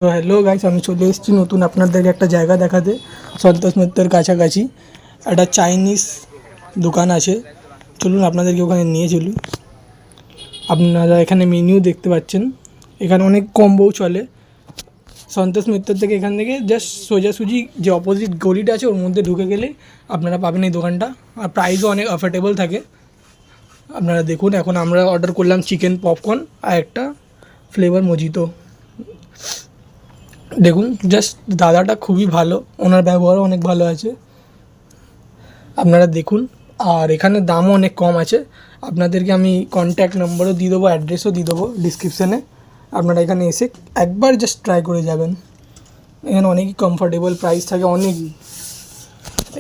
তো hello guys, আমি চলে এসেছি নতুন আপনাদেরকে একটা জায়গা দেখাতে। সন্তোষ মিত্রের কাছাকাছি একটা চাইনিজ দোকান আছে। চলুন আপনাদেরকে ওখানে নিয়ে চলুন। আপনারা এখানে মেনিউ দেখতে পাচ্ছেন। এখানে অনেক কম্বোও চলে। সন্তোষ মিত্র থেকে এখান থেকে জাস্ট সোজাসুজি যে অপোজিট গলিটা আছে ওর মধ্যে ঢুকে গেলেই আপনারা পাবেন এই দোকানটা। আর প্রাইসও অনেক অ্যাফোর্ডেবল থাকে। আপনারা দেখুন, এখন আমরা অর্ডার করলাম চিকেন পপকর্ন আর একটা ফ্লেভার মজিতো। দেখুন, জাস্ট দাদাটা খুবই ভালো, ওনার ব্যবহারও অনেক ভালো আছে। আপনারা দেখুন, আর এখানে দামও অনেক কম আছে। আপনাদেরকে আমি কন্ট্যাক্ট নম্বরও দিয়ে দেবো, অ্যাড্রেসও দিয়ে দেবো ডিসক্রিপশানে। আপনারা এখানে এসে একবার জাস্ট ট্রাই করে যাবেন। এখানে অনেকই কমফোর্টেবল প্রাইস থাকে, অনেকই।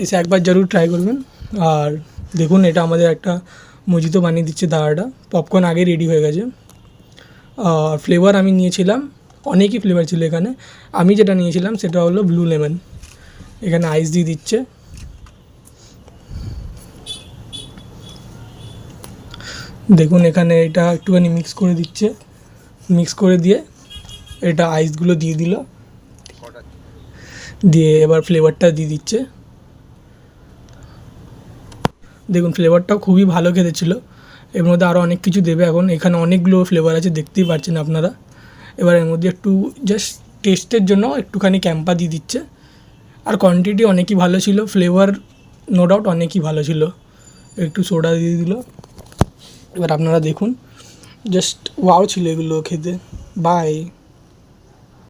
এসে একবার জরুর ট্রাই করবেন। আর দেখুন, এটা আমাদের একটা মজিতো বানিয়ে দিচ্ছে দাদাটা। পপকর্ন আগে রেডি হয়ে গেছে। আর ফ্লেভার আমি নিয়েছিলাম, অনেকই ফ্লেভার ছিল এখানে। আমি যেটা নিয়েছিলাম সেটা হলো ব্লু লেমন। এখানে আইস দিয়ে দিচ্ছে। দেখুন, এখানে এটা একটুখানি মিক্স করে দিচ্ছে। মিক্স করে দিয়ে এটা আইসগুলো দিয়ে দিল, দিয়ে এবার ফ্লেভারটা দিয়ে দিচ্ছে। দেখুন, ফ্লেভারটাও খুবই ভালো খেতে ছিল। এর মধ্যে আরও অনেক কিছু দেবে এখন। এখানে অনেকগুলো ফ্লেভার আছে, দেখতেই পাচ্ছেন আপনারা। এবার এর মধ্যে একটু জাস্ট টেস্টের জন্য একটুখানি ক্যাম্পা দিয়ে দিচ্ছে। আর কোয়ান্টিটি অনেকই ভালো ছিল, ফ্লেভার নো ডাউট অনেকই ভালো ছিল। একটু সোডা দিয়ে দিল। এবার আপনারা দেখুন, জাস্ট ওয়াও ছিল এগুলো খেতে। বাই।